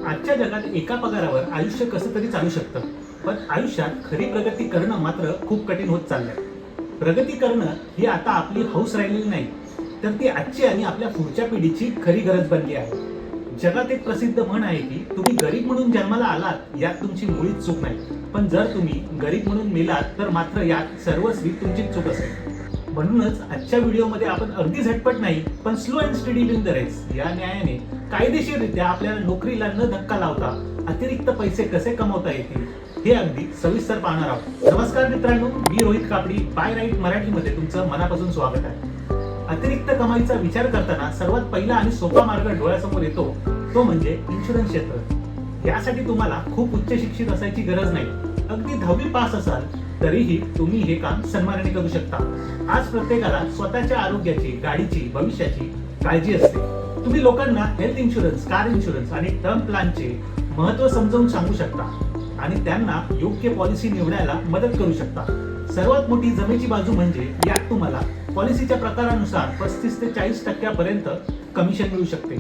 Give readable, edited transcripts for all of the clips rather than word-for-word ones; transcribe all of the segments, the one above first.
आजच्या जगात एका पगारावर आयुष्य कसं तरी चालू शकतं, पण आयुष्यात खरी प्रगती करणं मात्र खूप कठीण होत चाललंय. प्रगती करणं ही आता आपली हौस राहिलेली नाही, तर ती आजची आणि आपल्या पुढच्या पिढीची खरी गरज बनली आहे. जगात एक प्रसिद्ध म्हण आहे की तुम्ही गरीब म्हणून जन्माला आलात यात तुमची मुळीच चूक नाही, पण जर तुम्ही गरीब म्हणून मेलात तर मात्र यात सर्वस्वी तुमचीच चूक असेल. म्हणूनच आजच्या व्हिडिओमध्ये आपण अगदी झटपट नाही, पण slow and steady win the race या न्यायाने कायदेशीररित्या आपल्याला नोकरीला न धक्का लावता अतिरिक्त पैसे कसे कमवता येतील हे अगदी सविस्तर पाहणार आहोत. नमस्कार मित्रांनो, मी रोहित कापडी बाय राईट मराठीमध्ये तुमचं मनापासून स्वागत आहे. अतिरिक्त कमाईचा विचार करताना सर्वात पहिला आणि सोपा मार्ग डोळ्यासमोर येतो तो म्हणजे इन्शुरन्स क्षेत्र. यासाठी तुम्हाला खूप उच्च शिक्षित असायची गरज नाही. अगदी 10वी पास असाल तरीही तुम्ही हे काम सन्मानाने करू शकता. आज प्रत्येकाला स्वतःच्या आरोग्याची, गाडीची, भविष्याची काळजी असते. तुम्ही लोकांना हेल्थ इन्शुरन्स, कार इन्शुरन्स आणि टर्म प्लॅनचे महत्त्व समजावून सांगू शकता आणि त्यांना योग्य पॉलिसी निवडायला मदत करू शकता. सर्वात मोठी जमेची बाजू म्हणजे यात तुम्हाला पॉलिसीच्या प्रकारानुसार 35 ते 40% पर्यंत कमिशन मिळू शकते.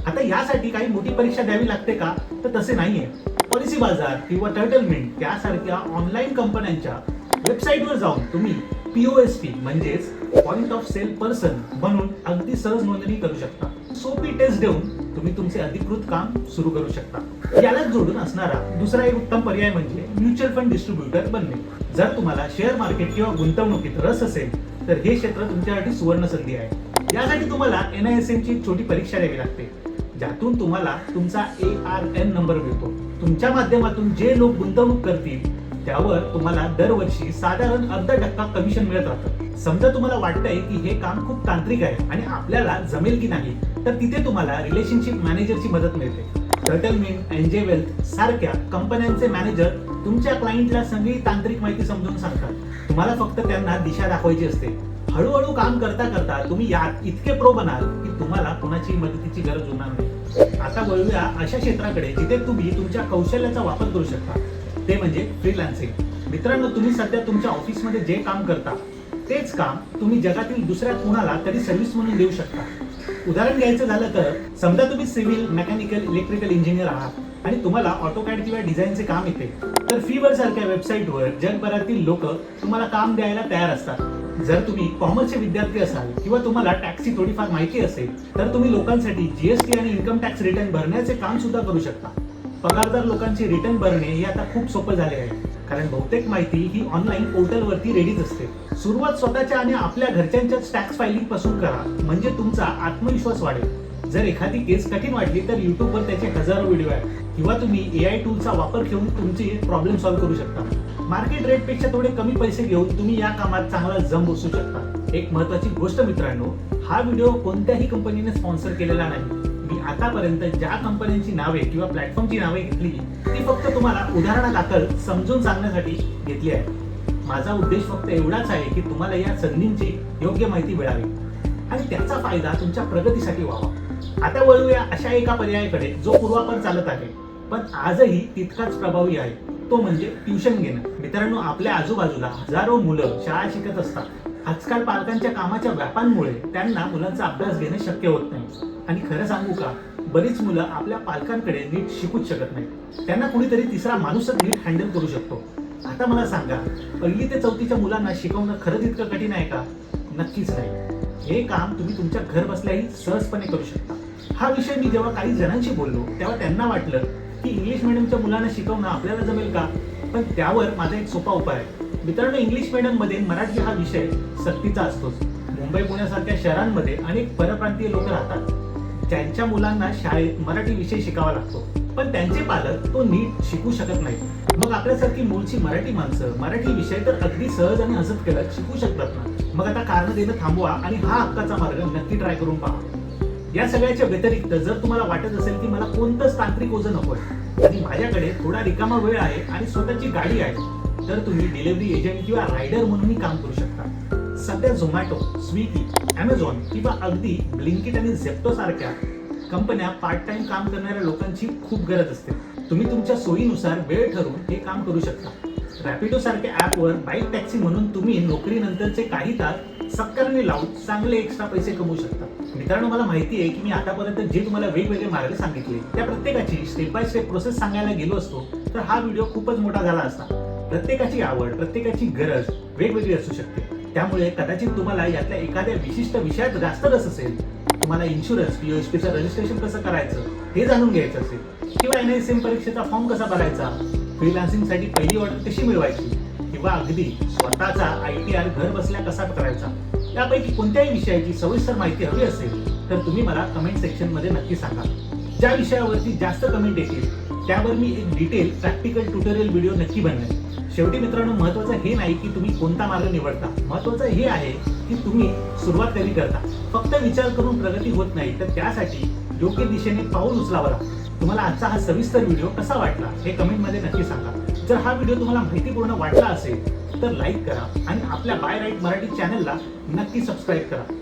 आता यासाठी काही मोठी परीक्षा द्यावी लागते का? तर तसे नाहीये. पॉलिसी बाजार किंवा टर्टलमेंट यासारख्या ऑनलाईन कंपन्यांच्या वेबसाईटवर जाऊन तुम्ही POSP म्हणजेच पॉइंट ऑफ सेल पर्सन बनून अगदी सहज नोंदणी करू शकता. सोपी टेस्ट देऊन तुम्ही तुमचे अधिकृत काम सुरू करू शकता. यालाच जोडून असणारा दुसरा एक उत्तम पर्याय म्हणजे म्युच्युअल फंड डिस्ट्रीब्युटर बनणे. जर तुम्हाला शेअर मार्केट किंवा गुंतवणुकीत रस असेल तर हे क्षेत्र तुमच्यासाठी सुवर्ण संधी आहे. यासाठी तुम्हाला NISM ची छोटी परीक्षा द्यावी लागते, ज्यातून तुम्हाला तुमचा ARN नंबर मिळतो. तुमच्या माध्यमातून जे लोक गुंतवणूक करतील त्यावर तुम्हाला दरवर्षी साधारण 0.5% कमिशन मिळत राहतं. समजा तुम्हाला वाटतंय की हे काम खूप तांत्रिक आहे आणि आपल्याला जमेल की नाही, तर तिथे तुम्हाला रिलेशनशिप मॅनेजरची मदत मिळते. टर्टलमेंट, एनजे वेल्थ सारख्या कंपन्यांचे मॅनेजर तुमच्या क्लायंटला सगळी तांत्रिक माहिती समजून सांगतात. तुम्हाला फक्त त्यांना दिशा दाखवायची असते. हळूहळू काम करता करता तुम्ही यात इतके प्रो बनाल की तुम्हाला कोणाची मदतीची गरज होणार नाही. आता वळूया अशा क्षेत्राकडे जिथे तुम्ही तुमच्या कौशल्याचा वापर करू शकता, ते म्हणजे फ्रीलान्सिंग. मित्रांनो, तुम्ही सध्या तुमच्या ऑफिसमध्ये जे काम करता तेच काम तुम्ही जगातील दुसऱ्या कोणाला तरी सर्व्हिस म्हणून देऊ शकता. उदाहरण घ्यायचं झालं तर समजा तुम्ही सिव्हिल, मेकॅनिकल, इलेक्ट्रिकल इंजिनियर आहात आणि तुम्हाला ऑटोकॅड किंवा डिझाईनचे काम येते, तर फीवर सारख्या वेबसाईटवर जगभरातील लोक तुम्हाला काम द्यायला तयार असतात. जर तुम्ही कॉमर्सचे विद्यार्थी असाल किंवा तुम्हाला टॅक्सची थोडीफार माहिती असेल तर तुम्ही लोकांसाठी GST आणि इन्कम टॅक्स रिटर्न भरण्याचे काम सुद्धा करू शकता. पगारदार लोकांची रिटर्न भरणे हे आता खूप सोपं झाले आहे, कारण बहुतेक माहिती ही ऑनलाईन पोर्टलवरती रेडीच असते. सुरुवात स्वतःच्या आणि आपल्या घरच्यांच्याच टॅक्स फायलिंग पासून करा, म्हणजे तुमचा आत्मविश्वास वाढेल. जर एखादी केस कठीण वाटली तर युट्यूबवर त्याचे हजारो व्हिडिओ आहेत किंवा तुम्ही AI टूलचा वापर करून तुमचे प्रॉब्लेम सॉल्व्ह करू शकता. मार्केट रेट पेक्षा थोडे कमी पैसे घेऊन तुम्ही या कामात चांगला जम बसू शकता. एक महत्त्वाची गोष्ट मित्रांनो, हा व्हिडिओ कोणत्याही कंपनीने स्पॉन्सर केलेला नाही. मी आतापर्यंत ज्या कंपन्यांची नावे किंवा प्लॅटफॉर्मची नावे घेतली ती फक्त तुम्हाला उदाहरणादाखल समजून सांगण्यासाठी घेतली आहे. माझा उद्देश फक्त एवढाच आहे की तुम्हाला या संधींची योग्य माहिती मिळावी आणि त्याचा फायदा तुमच्या प्रगतीसाठी व्हावा. आता वळूया अशा एका पर्यायाकडे जो पूर्वापार चालत आहे पण आजही तितकाच प्रभावी आहे, तो म्हणजे ट्युशन घेणं. मित्रांनो, आपल्या आजूबाजूला हजारो मुलं शाळा शिकत असतात. आजकाल पालकांच्या कामाच्या व्यापांमुळे त्यांना मुलांचा अभ्यास घेणे शक्य होत नाही आणि खरं सांगू का, बरीच मुलं आपल्या पालकांकडे नीट शिकूच शकत नाही. त्यांना कुणीतरी तिसरा माणूसच नीट हँडल करू शकतो. आता मला सांगा, 1ली ते 4थीच्या मुलांना शिकवणं खरंच इतकं कठीण आहे का? नक्कीच नाही. हे काम तुम्ही तुमच्या घर बसल्याही सहजपणे करू शकता. हा विषय मी जेव्हा काही जणांशी बोललो तेव्हा त्यांना वाटलं की इंग्लिश मीडियमच्या मुलांना शिकवणं आपल्याला जमेल का, पण त्यावर माझा एक सोपा उपाय आहे. मित्रांनो, इंग्लिश मीडियम मध्ये मराठी हा विषय सक्तीचा असतोच. मुंबई, पुण्यासारख्या शहरांमध्ये अनेक परप्रांतीय लोक राहतात ज्यांच्या मुलांना शाळेत मराठी विषय शिकावा लागतो, पण त्यांचे पालक तो नीट शिकू शकत नाही. मग आपल्यासारखी मूळची मराठी माणसं मराठी विषय तर अगदी सहज आणि हसत खेळत शिकू शकतात ना. मग आता कारण देणं थांबवा आणि हा हक्काचा मार्ग नक्की ट्राय करून पहा. या सगळ्याच्या व्यतिरिक्त जर तुम्हाला वाटत असेल की मला कोणतंच तांत्रिक ओझं नकोय आणि माझ्याकडे थोडा रिकामा वेळ आहे आणि स्वतःची गाडी आहे, तर तुम्ही डिलिव्हरी एजंट किंवा रायडर म्हणूनही काम करू शकता. सध्या झोमॅटो, स्विगी, Amazon किंवा अगदी ब्लिंकिट आणि झेप्टो सारख्या कंपन्या पार्ट टाइम काम करणाऱ्या लोकांची खूप गरज असते. तुम्ही तुमच्या सोयीनुसार वेळ ठरवून हे काम करू शकता. रॅपिडो सारख्या ऍपवर बाईक टॅक्सी म्हणून तुम्ही नोकरीनंतरचे काही तास सत्कारणी लावून चांगले एक्स्ट्रा पैसे कमवू शकता. मित्रांनो, मला माहिती आहे की मी आतापर्यंत जे तुम्हाला वेगवेगळे मार्ग सांगितले त्या प्रत्येकाची स्टेप बाय स्टेप प्रोसेस सांगायला गेलो असतो तर हा व्हिडिओ खूपच मोठा झाला असता. प्रत्येकाची आवड, प्रत्येकाची गरज वेगवेगळी असू शकते. त्यामुळे कदाचित तुम्हाला यातल्या एखाद्या विशिष्ट विषयात जास्त रस असेल, तुम्हाला इन्शुरन्स POSPचं रजिस्ट्रेशन कसं करायचं हे जाणून घ्यायचं असेल, किंवा NISM परीक्षेचा फॉर्म कसा भरायचा, फ्रीलान्सिंगसाठी पहिली ऑर्डर कशी मिळवायची, किंवा अगदी स्वतःचा ITR घर बसल्या कसा करायचा, यापैकी कोणत्याही विषयाची सविस्तर माहिती हवी असेल तर तुम्ही मला कमेंट सेक्शन मध्ये नक्की सांगा. ज्या विषयावरती जास्त कमेंट येतील त्यावर मी एक डिटेल प्रॅक्टिकल ट्युटोरियल व्हिडिओ नक्की बनवेन. शेवटी मित्रांनो, महत्त्वाचं हे नाही की तुम्ही कोणता मार्ग निवडता, महत्त्वाचं हे आहे की तुम्ही सुरुवात कधी करता. फक्त विचार करून प्रगती होत नाही, तर त्यासाठी योग्य दिशेने पाऊल उचलावं लागतं. तुम्हाला आजचा हा सविस्तर व्हिडिओ कसा वाटला हे कमेंटमध्ये नक्की सांगा. जर हा व्हिडिओ तुम्हाला माहितीपूर्ण वाटला असेल तर लाईक करा आणि आपल्या बाय राईट मराठी चॅनलला नक्की सबस्क्राईब करा.